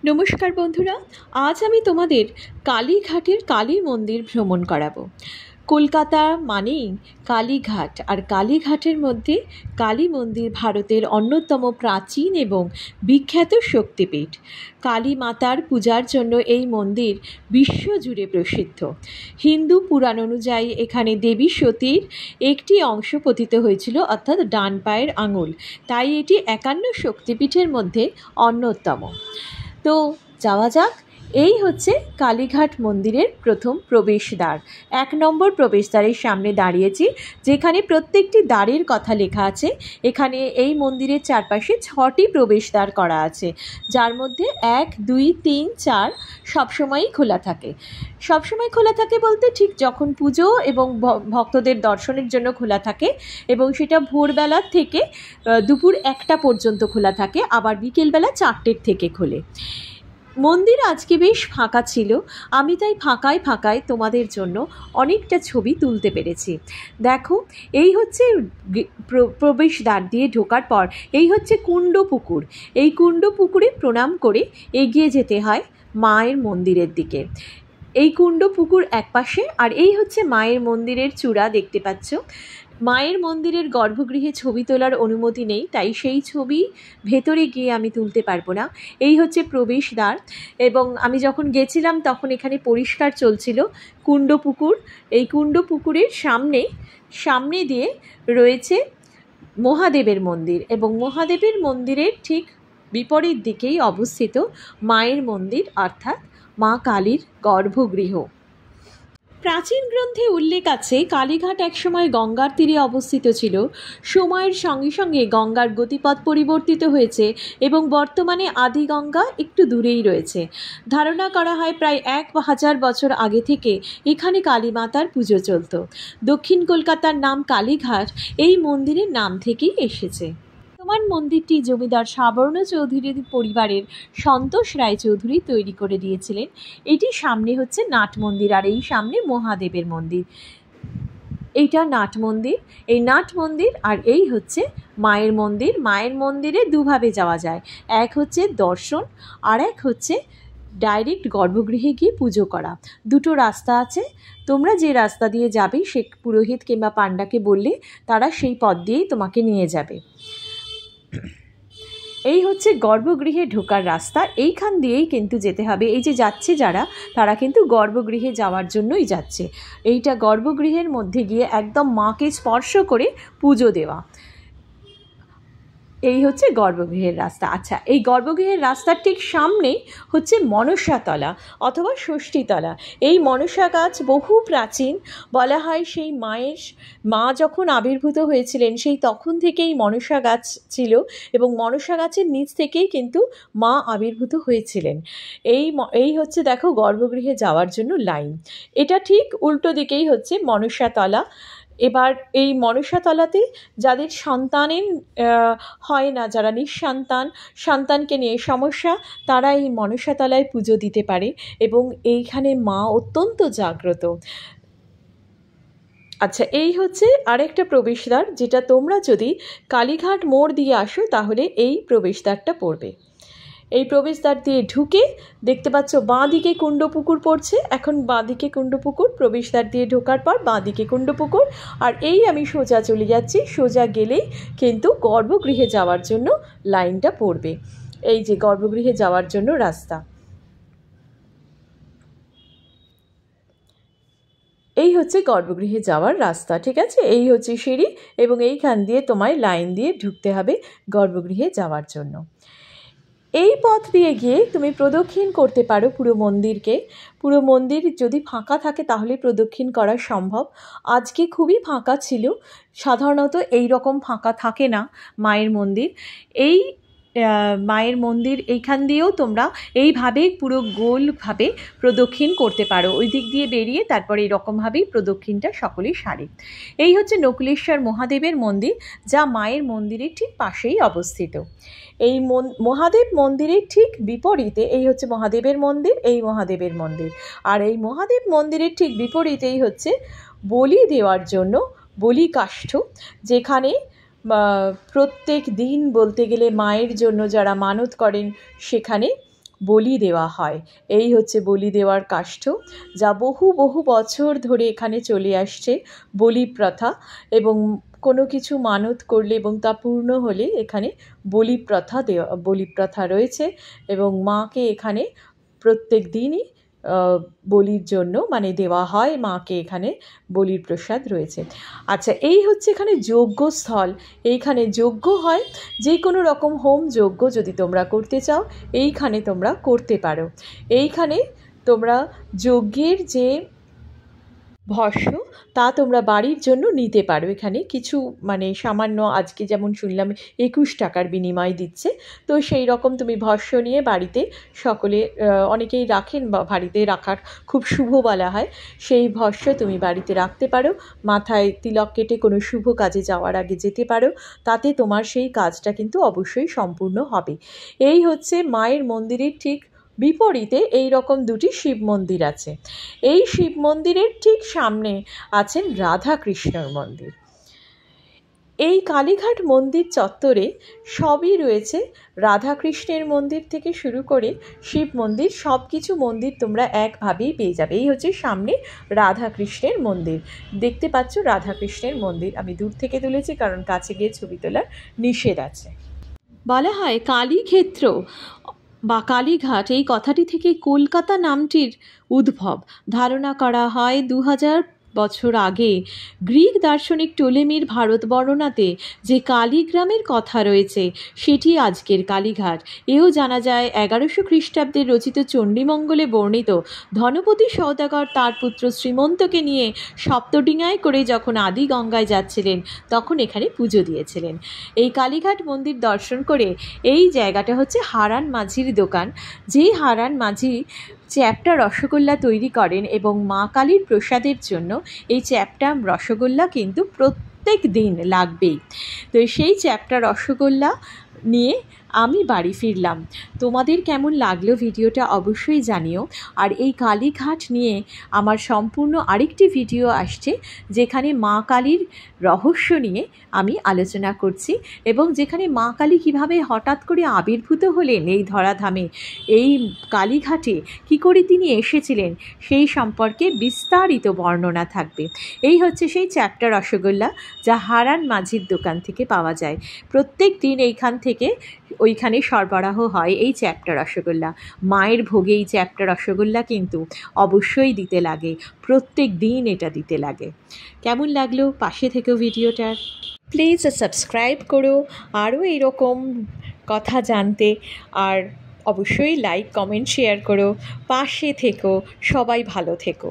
নমস্কার বন্ধুরা, আজ আমি তোমাদের কালীঘাটের কালী মন্দির ভ্রমণ করাবো। কলকাতা মানেই কালীঘাট, আর কালীঘাটের মধ্যে কালী মন্দির ভারতের অন্যতম প্রাচীন এবং বিখ্যাত শক্তিপীঠ। কালী মাতার পূজার জন্য এই মন্দির বিশ্বজুড়ে প্রসিদ্ধ। হিন্দু পুরাণ অনুযায়ী এখানে দেবী সতীর একটি অংশ পতিত হয়েছিল, অর্থাৎ ডান পায়ের আঙুল, তাই এটি 51 শক্তিপীঠের মধ্যে অন্যতম। তো যাওয়া যাক। এই হচ্ছে কালীঘাট মন্দিরের প্রথম প্রবেশদ্বার। 1 নম্বর প্রবেশদ্বারের সামনে দাঁড়িয়েছি, যেখানে প্রত্যেকটি দ্বারের কথা লেখা আছে। এখানে এই মন্দিরের চারপাশে 6টি প্রবেশদ্বার করা আছে, যার মধ্যে 1, 2, 3, 4 সবসময়ই খোলা থাকে। সবসময় খোলা থাকে বলতে ঠিক যখন পুজো এবং ভক্তদের দর্শনের জন্য খোলা থাকে, এবং সেটা ভোরবেলা থেকে দুপুর 1টা পর্যন্ত খোলা থাকে, আবার বিকেলবেলা 4টের থেকে খোলে। মন্দির আজকে বেশ ফাঁকা ছিল, আমি তাই ফাঁকায় তোমাদের জন্য অনেকটা ছবি তুলতে পেরেছি। দেখো, এই হচ্ছে প্রবেশদ্বার দিয়ে ঢোকার পর এই হচ্ছে কুণ্ড পুকুর। এই কুণ্ড পুকুরে প্রণাম করে এগিয়ে যেতে হয় মায়ের মন্দিরের দিকে। এই কুণ্ড পুকুর একপাশে, আর এই হচ্ছে মায়ের মন্দিরের চূড়া, দেখতে পাচ্ছ। মায়ের মন্দিরের গর্ভগৃহে ছবি তোলার অনুমতি নেই, তাই সেই ছবি ভেতরে গিয়ে আমি তুলতে পারবো না। এই হচ্ছে প্রবেশদ্বার, এবং আমি যখন গেছিলাম তখন এখানে পরিষ্কার চলছিল কুণ্ড পুকুর। এই কুণ্ড পুকুরের সামনে দিয়ে রয়েছে মহাদেবের মন্দির, এবং মহাদেবের মন্দিরের ঠিক বিপরীত দিকেই অবস্থিত মায়ের মন্দির, অর্থাৎ মা কালীর গর্ভগৃহ। প্রাচীন গ্রন্থে উল্লেখ আছে, কালীঘাট একসময় গঙ্গার তীরে অবস্থিত ছিল। সময়ের সঙ্গে সঙ্গে গঙ্গার গতিপথ পরিবর্তিত হয়েছে, এবং বর্তমানে আদি গঙ্গা একটু দূরেই রয়েছে। ধারণা করা হয় প্রায় 1000 বছর আগে থেকে এখানে কালী মাতার পুজো চলত। দক্ষিণ কলকাতার নাম কালীঘাট এই মন্দিরের নাম থেকেই এসেছে। বর্তমান মন্দিরটি জমিদার সাবর্ণ চৌধুরীর পরিবারের সন্তোষ রায়চৌধুরী তৈরি করে দিয়েছিলেন। এটি সামনে হচ্ছে নাট মন্দির, আর এই সামনে মহাদেবের মন্দির। এইটা নাট মন্দির, এই নাট মন্দির, আর এই হচ্ছে মায়ের মন্দির। মায়ের মন্দিরে দুভাবে যাওয়া যায়, এক হচ্ছে দর্শন, আর এক হচ্ছে ডাইরেক্ট গর্ভগৃহে গিয়ে পুজো করা। দুটো রাস্তা আছে, তোমরা যে রাস্তা দিয়ে যাবে সে পুরোহিত কিংবা পাণ্ডাকে বললে তারা সেই পথ দিয়েই তোমাকে নিয়ে যাবে। এই হচ্ছে গর্ভগৃহে ঢোকার রাস্তা, এইখান দিয়েই কিন্তু যেতে হবে। এই যে যাচ্ছে যারা, তারা কিন্তু গর্ভগৃহে যাওয়ার জন্যই যাচ্ছে। এইটা গর্ভগৃহের মধ্যে গিয়ে একদম মাকে স্পর্শ করে পুজো দেওয়া। এই হচ্ছে গর্ভগৃহের রাস্তা। আচ্ছা, এই গর্ভগৃহের রাস্তার ঠিক সামনেই হচ্ছে মনসাতলা অথবা ষষ্ঠীতলা। এই মনসা গাছ বহু প্রাচীন, বলা হয় সেই মা যখন আবির্ভূত হয়েছিলেন সেই তখন থেকেই মনসা গাছ ছিল, এবং মনসা গাছের নিচ থেকেই কিন্তু মা আবির্ভূত হয়েছিলেন। এই হচ্ছে দেখো গর্ভগৃহে যাওয়ার জন্য লাইন। এটা ঠিক উল্টো দিকেই হচ্ছে মনসাতলা। এবার এই মনসাতলাতে যাদের সন্তানের হয় না, যারা নিঃসন্তান, সন্তানকে নিয়ে সমস্যা, তারা এই মনসাতলায় পুজো দিতে পারে, এবং এইখানে মা অত্যন্ত জাগ্রত। আচ্ছা, এই হচ্ছে আরেকটা প্রবেশদ্বার, যেটা তোমরা যদি কালীঘাট মোড় দিয়ে আসো তাহলে এই প্রবেশদ্বারটা পড়বে। এই প্রবেশদ্বার দিয়ে ঢুকে দেখতে পাচ্ছ বাঁ দিকে কুণ্ডপুকুর পড়ছে। এখন বাঁ দিকে কুণ্ডপুকুর, প্রবেশদ্বার দিয়ে ঢোকার পর বাঁ দিকে কুণ্ডপুকুর, আর এই আমি সোজা চলে যাচ্ছি। সোজা গেলেই কিন্তু গর্ভগৃহে যাওয়ার জন্য লাইনটা পড়বে। এই যে গর্ভগৃহে যাওয়ার জন্য রাস্তা, এই হচ্ছে গর্ভগৃহে যাওয়ার রাস্তা, ঠিক আছে। এই হচ্ছে সিঁড়ি, এবং এইখান দিয়ে তোমায় লাইন দিয়ে ঢুকতে হবে গর্ভগৃহে যাওয়ার জন্য। এই পথ দিয়ে গিয়ে তুমি প্রদক্ষিণ করতে পারো পুরো মন্দিরকে। পুরো মন্দির যদি ফাঁকা থাকে তাহলে প্রদক্ষিণ করা সম্ভব। আজকে খুবই ফাঁকা ছিল, সাধারণত এই রকম ফাঁকা থাকে না মায়ের মন্দির। এই মায়ের মন্দির এইখান দিয়েও তোমরা এইভাবে পুরো গোলভাবে প্রদক্ষিণ করতে পারো। ওই দিক দিয়ে বেরিয়ে তারপরে এইরকমভাবেই প্রদক্ষিণটা সকলেই সারে। এই হচ্ছে নকুলেশ্বর মহাদেবের মন্দির, যা মায়ের মন্দিরের ঠিক পাশেই অবস্থিত। এই মহাদেব মন্দিরের ঠিক বিপরীতে এই হচ্ছে মহাদেবের মন্দির, এই মহাদেবের মন্দির, আর এই মহাদেব মন্দিরের ঠিক বিপরীতেই হচ্ছে বলি দেওয়ার জন্য বলি কাষ্ঠ, যেখানে প্রত্যেক দিন বলতে গেলে মায়ের জন্য যারা মানত করেন সেখানে বলি দেওয়া হয়। এই হচ্ছে বলি দেওয়ার কাষ্ঠ, যা বহু বহু বছর ধরে এখানে চলে আসছে বলি প্রথা। এবং কোনো কিছু মানত করলে এবং তা পূর্ণ হলে এখানে বলি প্রথা রয়েছে। এবং মাকে এখানে প্রত্যেক দিনই বলির জন্য মানে দেওয়া হয়, মাকে এখানে বলির প্রসাদ রয়েছে। আচ্ছা, এই হচ্ছে এখানে যজ্ঞস্থল। এইখানে যজ্ঞ হয়, যে কোনো রকম হোম যজ্ঞ যদি তোমরা করতে চাও এইখানে তোমরা করতে পারো। এইখানে তোমরা যজ্ঞের যে ভস্য তা তোমরা বাড়ির জন্য নিতে পারো। এখানে কিছু মানে সামান্য, আজকে যেমন শুনলাম 21 টাকার বিনিময় দিচ্ছে, তো সেই রকম তুমি ভস্য নিয়ে বাড়িতে সকলে অনেকেই রাখেন, বা বাড়িতে রাখার খুব শুভ বলা হয়, সেই ভস্য তুমি বাড়িতে রাখতে পারো। মাথায় তিলক কেটে কোনো শুভ কাজে যাওয়ার আগে যেতে পারো, তাতে তোমার সেই কাজটা কিন্তু অবশ্যই সম্পূর্ণ হবে। এই হচ্ছে মায়ের মন্দিরের ঠিক বিপরীতে এই রকম দুটি শিব মন্দির আছে। এই শিব মন্দিরের ঠিক সামনে আছেন রাধা কৃষ্ণর মন্দির। এই কালীঘাট মন্দির চত্বরে সবই রয়েছে, রাধাকৃষ্ণের মন্দির থেকে শুরু করে শিব মন্দির, সব কিছু মন্দির তোমরা একভাবেই পেয়ে যাবে। এই হচ্ছে সামনে রাধাকৃষ্ণের মন্দির, দেখতে পাচ্ছ রাধাকৃষ্ণের মন্দির। আমি দূর থেকে তুলেছি কারণ কাছে গিয়ে ছবি তোলার নিষেধ আছে। বলা হয় কালীক্ষেত্র বা কালীঘাট, এই কথাটি থেকে কলকাতা নামটির উদ্ভব ধারণা করা হয় 2000 বছর আগে। গ্রিক দার্শনিক টলেমির ভারত বর্ণনাতে যে কালীগ্রামের কথা রয়েছে সেটি আজকের কালীঘাট। এও জানা যায় 1100 খ্রিস্টাব্দের রচিত চণ্ডীমঙ্গলে বর্ণিত ধনপতি সওদাগর তার পুত্র শ্রীমন্তকে নিয়ে সপ্তডিঙায় করে যখন আদি গঙ্গায় যাচ্ছিলেন তখন এখানে পুজো দিয়েছিলেন। এই কালীঘাট মন্দির দর্শন করে, এই জায়গাটা হচ্ছে হারান মাঝির দোকান, যে হারান মাঝি চ্যাপ্টা রসগোল্লা তৈরি করেন এবং মা কালীর প্রসাদের জন্য এই চ্যাপ্টা রসগোল্লা কিন্তু প্রত্যেক দিন লাগবেই। তো সেই চ্যাপ্টা রসগোল্লা নিয়ে আমি বাড়ি ফিরলাম। তোমাদের কেমন লাগলো ভিডিওটা অবশ্যই জানিও। আর এই কালীঘাট নিয়ে আমার সম্পূর্ণ আরেকটি ভিডিও আসছে, যেখানে মা কালীর রহস্য নিয়ে আমি আলোচনা করছি, এবং যেখানে মা কালী কীভাবে হঠাৎ করে আবির্ভূত হলেন এই ধরাধামে, এই কালীঘাটে কী করে তিনি এসেছিলেন সেই সম্পর্কে বিস্তারিত বর্ণনা থাকবে। এই হচ্ছে সেই চ্যাপ্টা রসগোল্লা যা হারান মাঝির দোকান থেকে পাওয়া যায়। প্রত্যেক দিন এইখান থেকে ওইখানে সরবরাহ হয় এই চ্যাপ্টা রসগোল্লা। মায়ের ভোগে এই চ্যাপ্টা রসগোল্লা কিন্তু অবশ্যই দিতে লাগে, প্রত্যেক দিন এটা দিতে লাগে। কেমন লাগলো পাশে থেকেও ভিডিওটার? প্লিজ সাবস্ক্রাইব করো আরও এরকম কথা জানতে, আর অবশ্যই লাইক কমেন্ট শেয়ার করো, পাশে থেকো, সবাই ভালো থেকো।